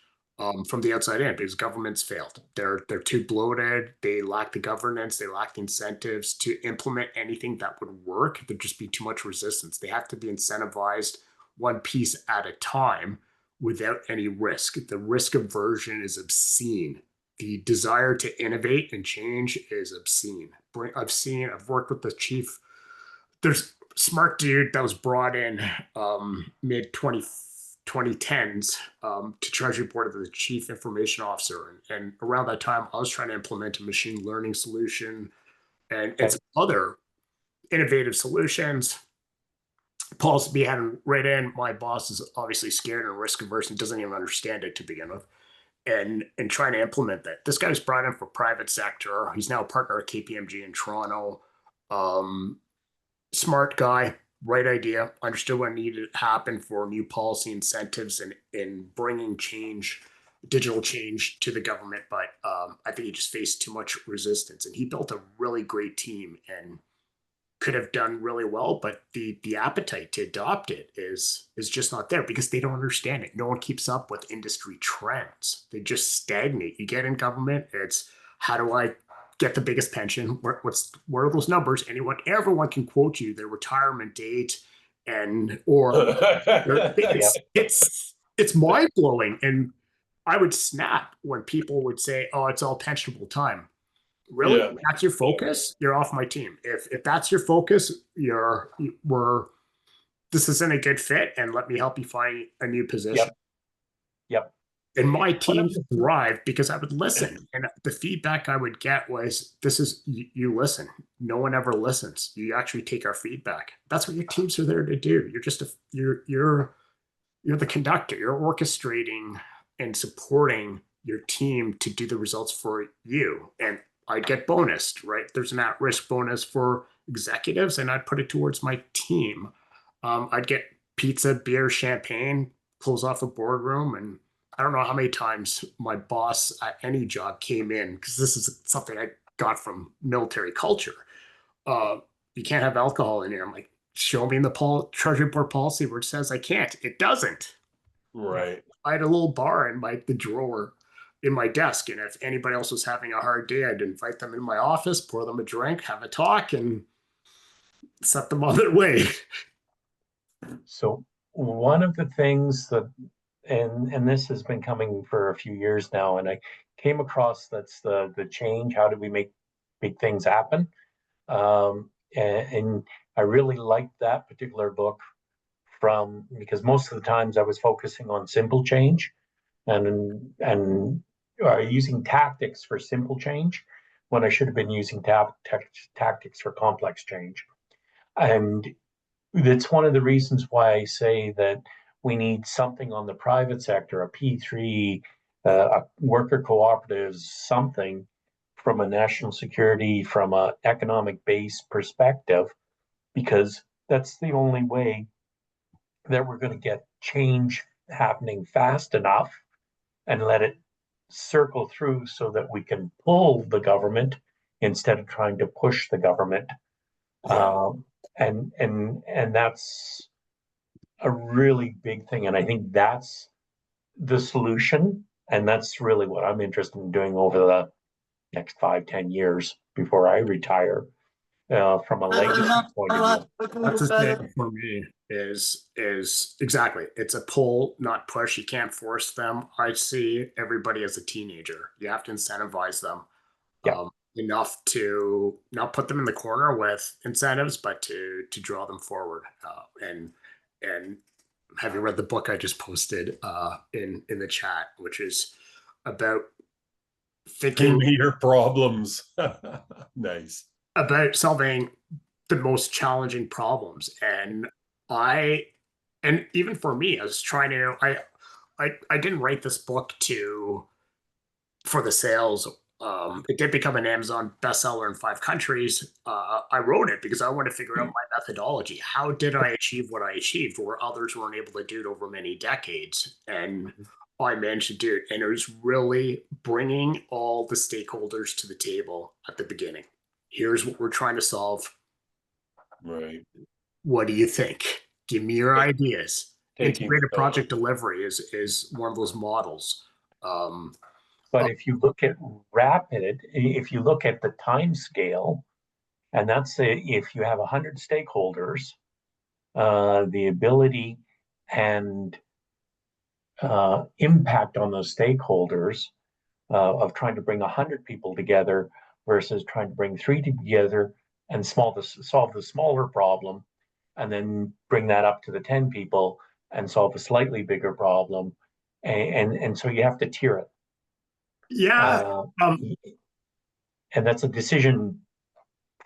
from the outside in, because governments failed. They're too bloated. They lack the governance. They lack the incentives to implement anything that would work. There'd just be too much resistance. They have to be incentivized one piece at a time without any risk. The risk aversion is obscene. The desire to innovate and change is obscene. I've worked with the chief. There's a smart dude that was brought in mid 2010s to Treasury Board as the chief information officer. And around that time, I was trying to implement a machine learning solution and some other innovative solutions. Paul's be having right in. My boss is obviously scared and risk averse and doesn't even understand it to begin with. And trying to implement that. This guy's brought in for private sector. He's now a partner at KPMG in Toronto. Smart guy, right idea, understood what needed to happen for new policy incentives and in bringing change, digital change to the government. But I think he just faced too much resistance. And he built a really great team and could have done really well, but the appetite to adopt it is just not there because they don't understand it. No one keeps up with industry trends. They just stagnate. You get in government, it's how do I get the biggest pension? Where are those numbers? Everyone can quote you their retirement date, and or it's mind blowing. And I would snap when people would say, "Oh, it's all pensionable time." Really, Yeah. that's your focus, you're off my team. If that's your focus, this isn't a good fit, and let me help you find a new position. Yep. And my team thrived because I would listen, and the feedback I would get was, "This is you listen. No one ever listens. You actually take our feedback. That's what your teams are there to do. You're just you're the conductor. You're orchestrating and supporting your team to do the results for you." And I'd get bonused, right? There's an at-risk bonus for executives, and I'd put it towards my team. I'd get pizza, beer, champagne, close off a boardroom, and I don't know how many times my boss at any job came in, because this is something I got from military culture. You can't have alcohol in here. I'm like, show me in the Treasury Board policy where it says I can't. It doesn't. Right. I had a little bar in the drawer in my desk, and if anybody else was having a hard day, I'd invite them in my office, pour them a drink, have a talk, and set them on their way. So one of the things that, and this has been coming for a few years now, and I came across that's the change. How do we make things happen? And I really liked that particular book because most of the times I was focusing on simple change and using tactics for simple change when I should have been using tactics for complex change. And that's one of the reasons why I say that we need something on the private sector, a P3, a worker cooperatives, something from a national security, from an economic base perspective, because that's the only way that we're going to get change happening fast enough and let it circle through so that we can pull the government instead of trying to push the government. Yeah. And that's a really big thing. And I think that's the solution. And that's really what I'm interested in doing over the next 5-10 years before I retire, from a legacy point of view. That's the thing for me is exactly, it's a pull, not push. You can't force them. I see everybody as a teenager. You have to incentivize them Yeah. enough to not put them in the corner with incentives, but to draw them forward. And have you read the book I just posted in the chat, which is about thinking Your problems. Nice. about solving the most challenging problems. And even for me, I was trying to I didn't write this book for the sales. It did become an Amazon bestseller in 5 countries. I wrote it because I wanted to figure out my methodology. How did I achieve what I achieved where others weren't able to do it over many decades? And I managed to do it. And it was really bringing all the stakeholders to the table at the beginning. Here's what we're trying to solve. Right. What do you think? Give me your ideas. Integrated stock. project delivery is one of those models. But if you look at rapid, if you look at the time scale, and that's if you have 100 stakeholders, the ability and impact on those stakeholders of trying to bring 100 people together versus trying to bring 3 together and solve the smaller problem, and then bring that up to the 10 people and solve a slightly bigger problem. And so you have to tier it. Yeah. And that's a decision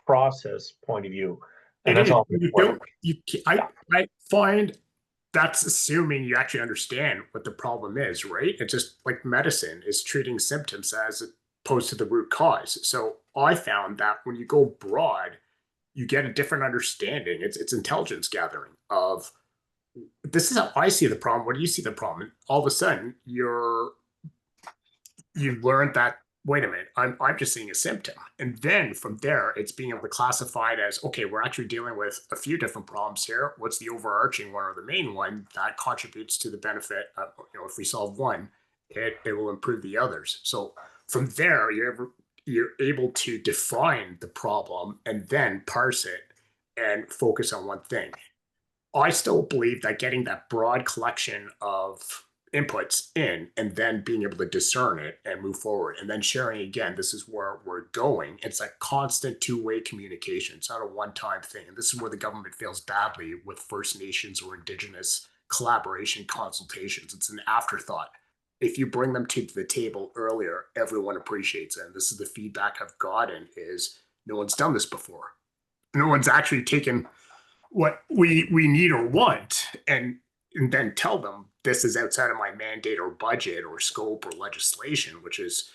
process point of view. And that's is. all. I find that's assuming you actually understand what the problem is, right? It's just like medicine is treating symptoms as opposed to the root cause. So I found that when you go broad, you get a different understanding. It's intelligence gathering of, this is how I see the problem. What do you see the problem? And all of a sudden, you've learned that wait a minute, I'm just seeing a symptom. And then from there, it's being able to classify it as, okay, we're actually dealing with a few different problems here. What's the overarching one or the main one that contributes to the benefit of, if we solve one, it will improve the others. So from there, you're able to define the problem and then parse it and focus on one thing. I still believe that getting that broad collection of inputs in and then being able to discern it and move forward and then sharing again, this is where we're going. It's a constant two-way communication. It's not a one-time thing. And this is where the government fails badly with First Nations or Indigenous collaboration consultations. It's an afterthought. If you bring them to the table earlier, everyone appreciates it. And this is the feedback I've gotten is no one's done this before. No one's actually taken what we need or want and then tell them this is outside of my mandate or budget or scope or legislation, which is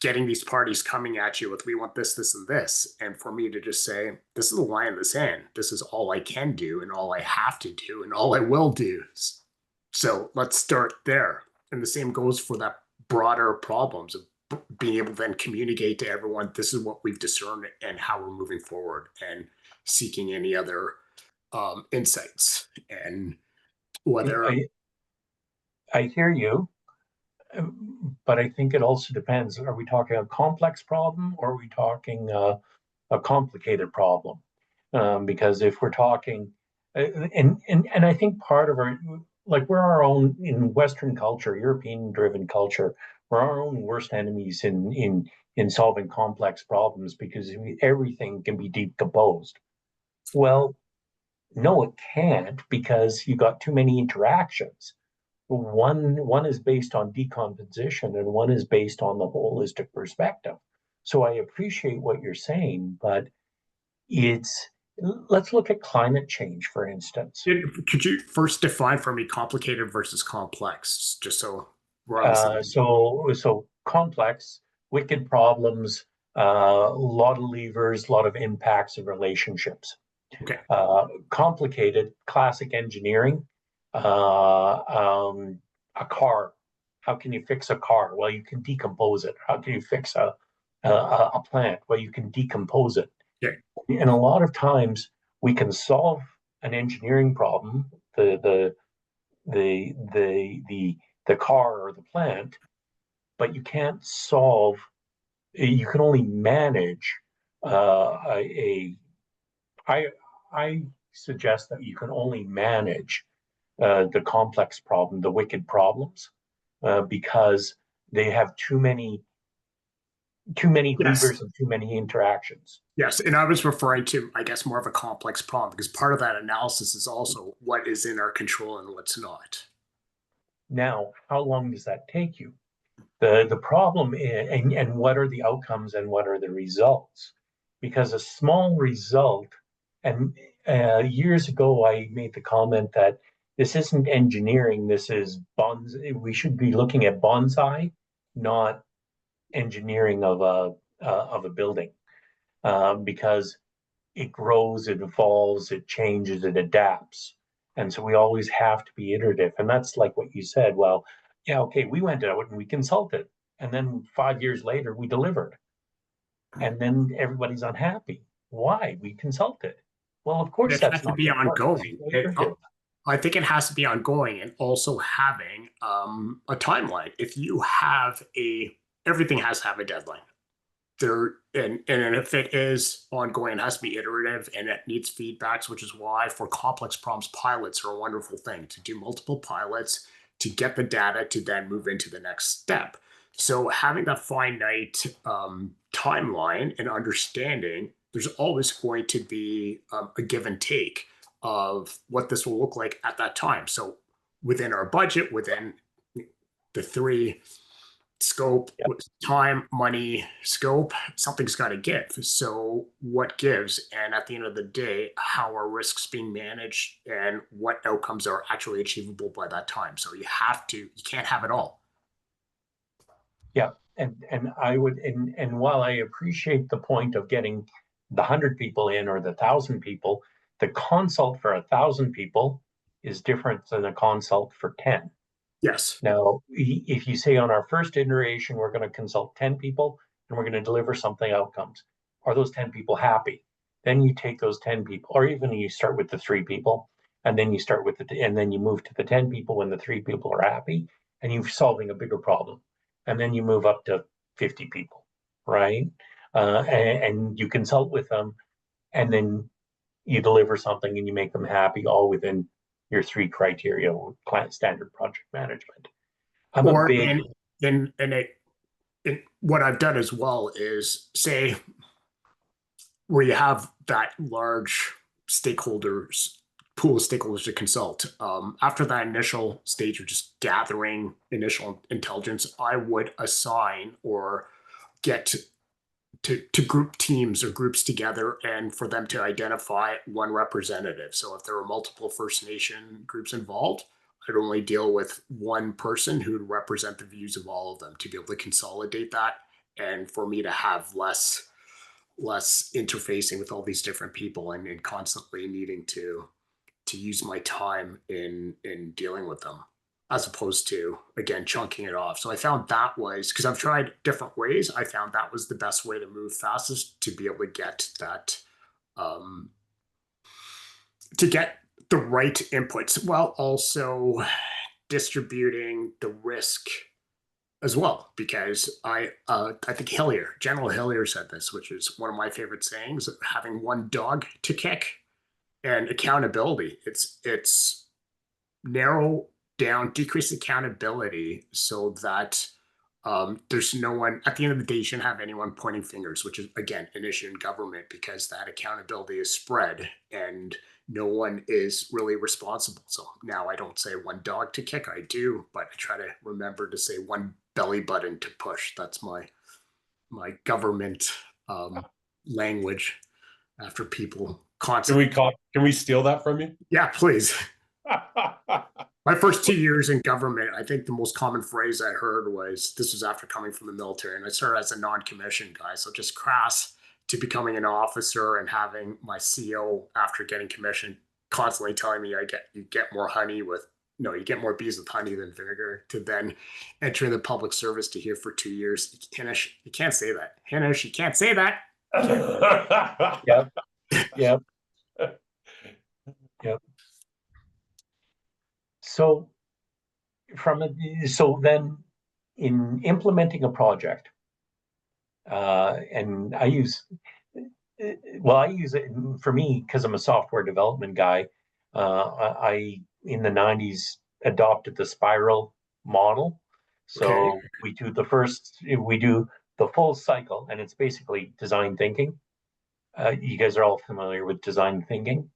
getting these parties coming at you with we want this, this, and this. And for me to just say, this is the line in the sand. This is all I can do and all I have to do and all I will do. So let's start there. And the same goes for that broader problems of being able to then communicate to everyone, this is what we've discerned and how we're moving forward and seeking any other insights and whether I hear you, but I think it also depends. Are we talking a complex problem or are we talking a complicated problem? Because if we're talking, and I think part of our, like we're our own in Western culture, European-driven culture, we're our own worst enemies in solving complex problems because everything can be decomposed. Well, no, it can't because you got too many interactions. One is based on decomposition and one is based on the holistic perspective. So I appreciate what you're saying, but let's look at climate change, for instance. could you first define for me complicated versus complex, just so we're on the same. So complex, wicked problems, a lot of levers, a lot of impacts of relationships. Okay. Complicated, classic engineering. A car. How can you fix a car? Well, you can decompose it. How can you fix a plant? Well, you can decompose it. Yeah. And a lot of times we can solve an engineering problem, the car or the plant, but you can't solve. You can only manage I suggest that you can only manage the complex problem, the wicked problems, because they have too many Yes. levers and too many interactions. Yes. And I was referring to, I guess, more of a complex problem because part of that analysis is also what is in our control and what's not. Now, how long does that take you? The problem is, and what are the outcomes and what are the results? Because a small result, and years ago I made the comment that this isn't engineering, this is bonsai. We should be looking at bonsai, not engineering of a building, because it grows, it evolves, it changes, it adapts. And so we always have to be iterative. And that's like what you said. Well, yeah, okay, we went out and we consulted. And then 5 years later, we delivered. And then everybody's unhappy. Why? We consulted. Well, of course, It has that's to not be going to work. ongoing. I think it has to be ongoing and also having a timeline. If you have everything has to have a deadline. And if it is ongoing, it has to be iterative and it needs feedbacks, which is why for complex problems, pilots are a wonderful thing to do multiple pilots to get the data to then move into the next step. So having that finite timeline and understanding, there's always going to be a give and take of what this will look like at that time. So within our budget, within the three scope, Yep. time, money, scope, something's got to give. So what gives? And at the end of the day, how are risks being managed and what outcomes are actually achievable by that time? So you can't have it all. Yeah. And I would, and while I appreciate the point of getting the 100 people in or the 1,000 people, the consult for 1,000 people is different than a consult for 10. Yes. Now, if you say on our first iteration, we're going to consult 10 people and we're going to deliver something outcomes, are those 10 people happy? Then you take those 10 people, or even you start with the 3 people, and then you start with and then you move to the 10 people when the 3 people are happy, and you're solving a bigger problem. And then you move up to 50 people, right? And you consult with them, and then you deliver something and you make them happy, all within your 3 criteria or standard project management. I'm a Or big, in what I've done as well is say where you have that large stakeholders pool of stakeholders to consult. After that initial stage of just gathering initial intelligence, I would assign or get to group teams or groups together and for them to identify one representative. So if there were multiple First Nation groups involved, I'd only deal with one person who would represent the views of all of them to be able to consolidate that and for me to have less interfacing with all these different people and constantly needing to use my time in dealing with them as opposed to again chunking it off. So I found that was because I've tried different ways. I found that was the best way to move fastest to be able to get that to get the right inputs while also distributing the risk as well. Because I think General Hillier said this, which is one of my favorite sayings: having one dog to kick and accountability. It's narrow down, decrease accountability so that there's no one at the end of the day. You shouldn't have anyone pointing fingers, which is again an issue in government because that accountability is spread and no one is really responsible. So now I don't say one dog to kick, I do, but I try to remember to say one belly button to push. That's my government language after people constantly. Can we steal that from you? Yeah, please. My first 2 years in government, I think the most common phrase I heard was this was after coming from the military, and I started as a non-commissioned guy, so just crass to becoming an officer and having my CO after getting commissioned constantly telling me you get more honey with no, you get more bees with honey than vinegar, to then entering the public service to here for 2 years. Hinish, you can't say that. Hinish, you can't say that. yep, yep, yep. So so then in implementing a project, and I use it for me because I'm a software development guy. I in the 90s adopted the spiral model. So Okay. we do the full cycle, and it's basically design thinking. You guys are all familiar with design thinking.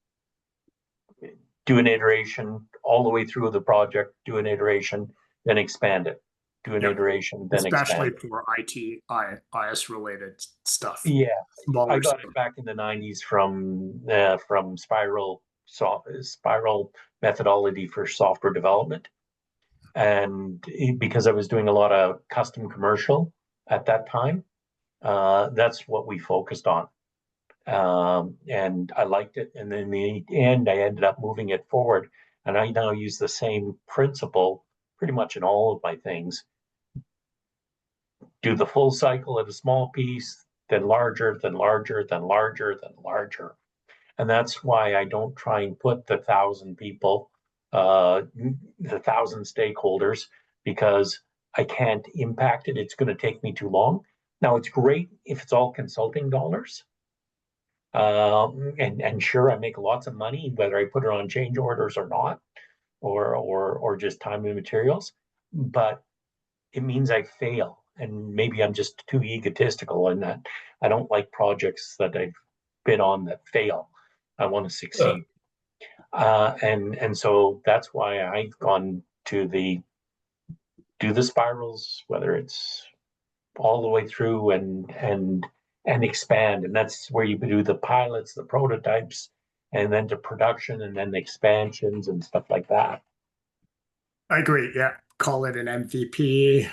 Do an iteration all the way through the project, do an iteration, then expand it. Do an Yep. iteration, then Especially expand it. for IT, IS related stuff. Yeah, I Smaller got stuff. it back in the 90s from spiral methodology for software development. And because I was doing a lot of custom commercial at that time, that's what we focused on. And I liked it. And then in the end, I ended up moving it forward. And I now use the same principle pretty much in all of my things. Do the full cycle at a small piece, then larger, then larger, then larger, then larger. And that's why I don't try and put the 1,000 people, the 1,000 stakeholders, because I can't impact it. It's going to take me too long. Now, it's great if it's all consulting dollars. And sure, I make lots of money, whether I put it on change orders or not, or just time and materials. But it means I fail. And maybe I'm just too egotistical in that I don't like projects that I've been on that fail. I want to succeed. And so that's why I've gone to do the spirals, whether it's all the way through and expand. And that's where you do the pilots, the prototypes, and then to production, and then the expansions and stuff like that. I agree. Yeah. Call it an MVP.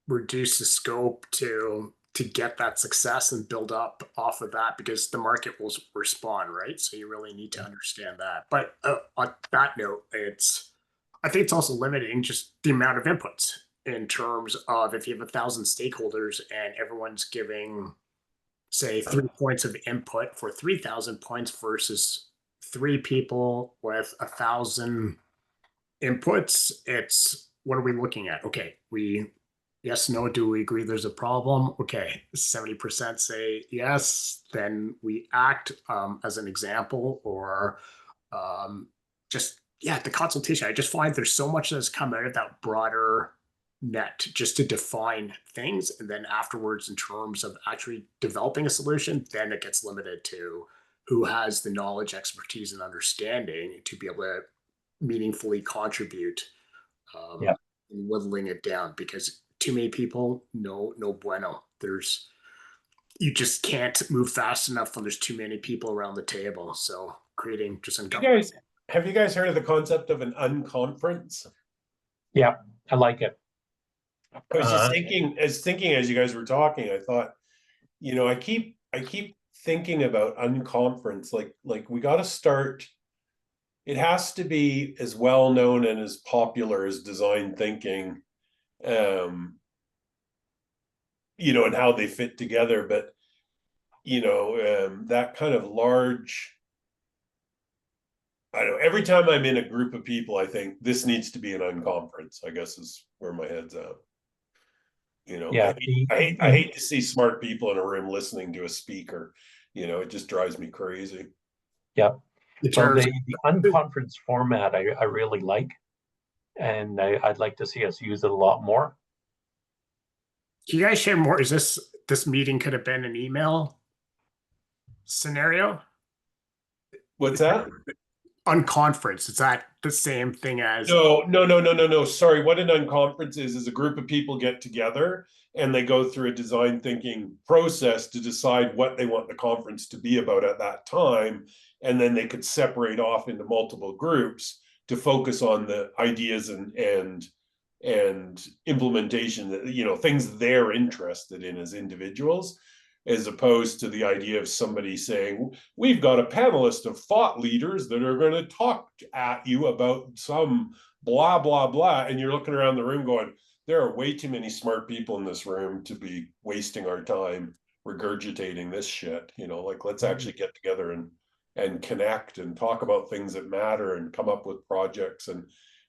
Reduce the scope to get that success and build up off of that because the market will respond, right? So you really need to understand that. But on that note, it's I think it's also limiting just the amount of inputs in terms of if you have 1,000 stakeholders and everyone's giving, say, 3 points of input for 3,000 points versus 3 people with 1,000 inputs. It's what are we looking at? Okay, yes, no, do we agree there's a problem? Okay, 70% say yes, then we act as an example, or just, yeah, the consultation. I just find there's so much that's come out of that broader net just to define things. And then afterwards, in terms of actually developing a solution, then it gets limited to who has the knowledge, expertise, and understanding to be able to meaningfully contribute, Yeah. and whittling it down, because too many people, no bueno. You just can't move fast enough when there's too many people around the table. So creating just Have you guys heard of the concept of an unconference? Yeah, I like it. I was just thinking as you guys were talking, I thought, I keep thinking about unconference, like we got to start. It has to be as well known and as popular as design thinking, and how they fit together. But that kind of large, I don't know, every time I'm in a group of people, I think this needs to be an unconference, I guess is where my head's at. Yeah, I hate to see smart people in a room listening to a speaker. It just drives me crazy. Yeah. So the unconference format I really like, and I'd like to see us use it a lot more. Can you guys share more? Is this meeting could have been an email scenario? What's that? Unconference. Is that the same thing as? No. Sorry. What an unconference is a group of people get together and they go through a design thinking process to decide what they want the conference to be about at that time. And then they could separate off into multiple groups to focus on the ideas and implementation that, things they're interested in as individuals, as opposed to the idea of somebody saying, we've got a panelist of thought leaders that are going to talk at you about some blah, blah, blah. And you're looking around the room going, there are way too many smart people in this room to be wasting our time regurgitating this shit. Let's actually get together and connect and talk about things that matter and come up with projects. And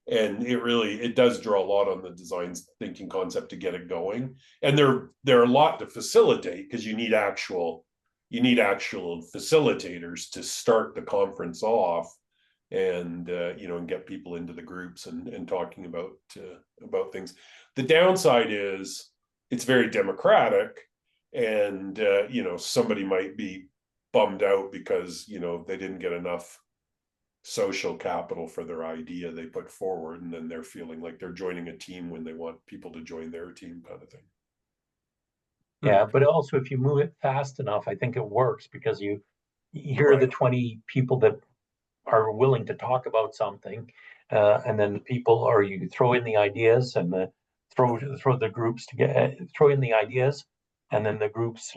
it does draw a lot on the design thinking concept to get it going. And there are a lot to facilitate, because you need actual facilitators to start the conference off, and and get people into the groups and talking about things. The downside is it's very democratic, and somebody might be bummed out because they didn't get enough social capital for their idea they put forward, and then they're feeling like they're joining a team when they want people to join their team, kind of thing. Yeah, but also if you move it fast enough, I think it works, because here are the 20 people that are willing to talk about something, and then the people, or you throw in the ideas and throw the groups to throw in the ideas, and then the groups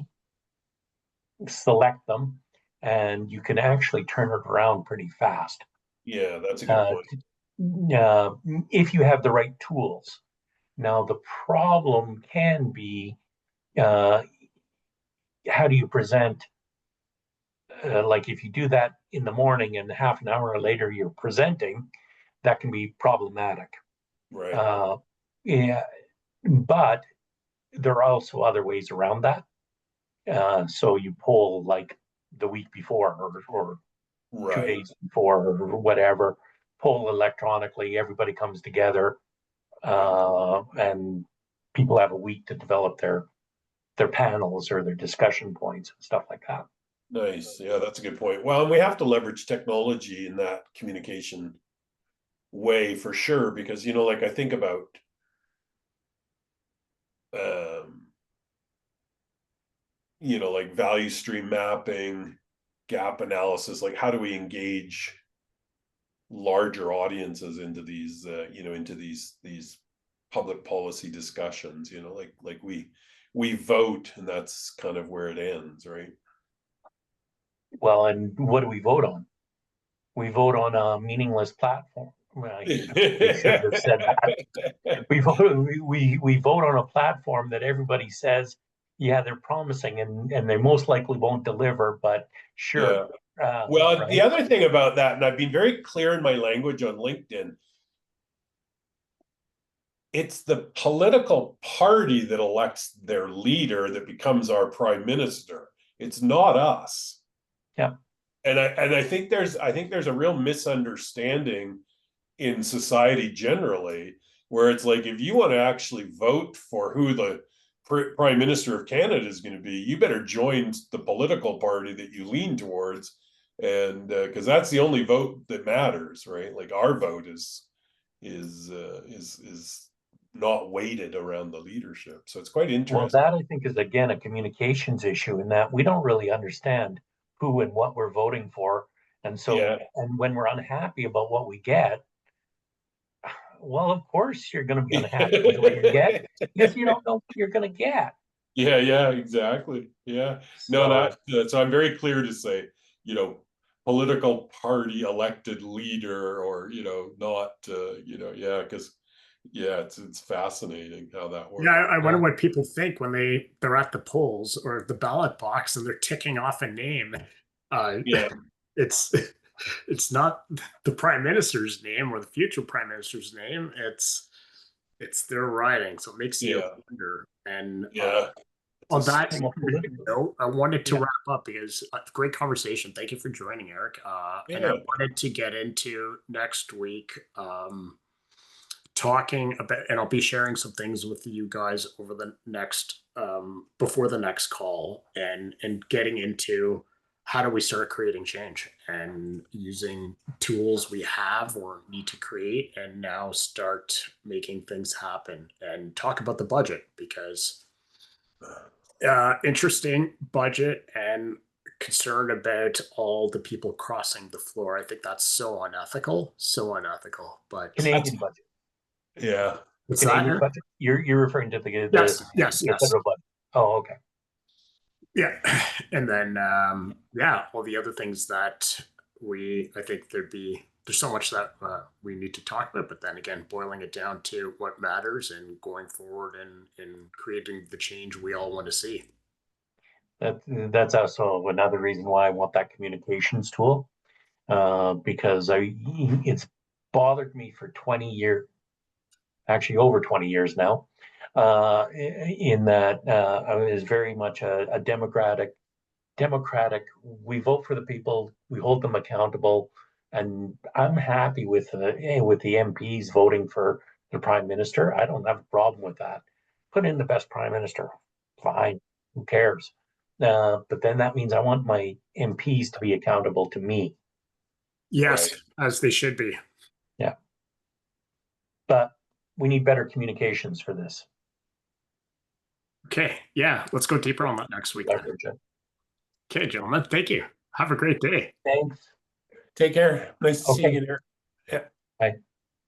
select them, and you can actually turn it around pretty fast. Yeah, that's a good point. If you have the right tools. Now, the problem can be, how do you present? Like if you do that in the morning and half an hour later you're presenting, that can be problematic. Right. Yeah, but there are also other ways around that. So you poll like the week before, or Right. 2 days before, or whatever, poll electronically, everybody comes together, and people have a week to develop their panels or their discussion points and stuff like that. Nice. Yeah, that's a good point. Well, and we have to leverage technology in that communication way for sure, because like I think about like value stream mapping, gap analysis, like how do we engage larger audiences into these into these public policy discussions, like we vote, and that's kind of where it ends, right? Well, and what do we vote on? We vote on a meaningless platform. Well, he shouldn't have said that. We vote on a platform that everybody says, yeah, they're promising and they most likely won't deliver, but sure. Yeah. Well, right? the other thing about that, and I've been very clear in my language on LinkedIn, it's the political party that elects their leader that becomes our prime minister. It's not us. Yeah. And I think there's a real misunderstanding in society generally, where it's like, if you want to actually vote for who the prime minister of Canada is going to be, you better join the political party that you lean towards, and because that's the only vote that matters, right? Like, our vote is not weighted around the leadership. So it's quite interesting. Well, that I think is again a communications issue, in that we don't really understand who and what we're voting for. And so, Yeah. and when we're unhappy about what we get, well, of course you're going to be unhappy with what you get, because you don't know what you're going to get. Yeah, exactly. Yeah. No, so I'm very clear to say, political party elected leader, or, not, because it's fascinating how that works. Yeah, I wonder what people think when they're at the polls or the ballot box and they're ticking off a name. Yeah. It's not the prime minister's name or the future prime minister's name. It's their writing, so it makes you wonder. And on that note, I wanted to wrap up because great conversation. Thank you for joining, Eric. And I wanted to get into next week. Talking about, and I'll be sharing some things with you guys over the next before the next call, and getting into how do we start creating change and using tools we have or need to create, and now start making things happen, and talk about the budget, because interesting budget and concerned about all the people crossing the floor. I think that's so unethical, but Canadian budget. Yeah. What's Canadian that? budget? You're referring to the Yes. federal budget. Oh, okay. Yeah. And then all the other things that I think there's so much that we need to talk about, but then again, boiling it down to what matters and going forward and creating the change we all want to see. That's also another reason why I want that communications tool, because it's bothered me for 20 years, actually over 20 years now, in that I was very much a democratic. We vote for the people, we hold them accountable, and I'm happy with the MPs voting for the prime minister. I don't have a problem with that. Put in the best prime minister, fine. Who cares? But then that means I want my MPs to be accountable to me. Yes, as they should be. Yeah. But we need better communications for this. Okay. Yeah. Let's go deeper on that next week. Okay, gentlemen. Thank you. Have a great day. Thanks. Take care. Nice to see you there. Yeah. Bye.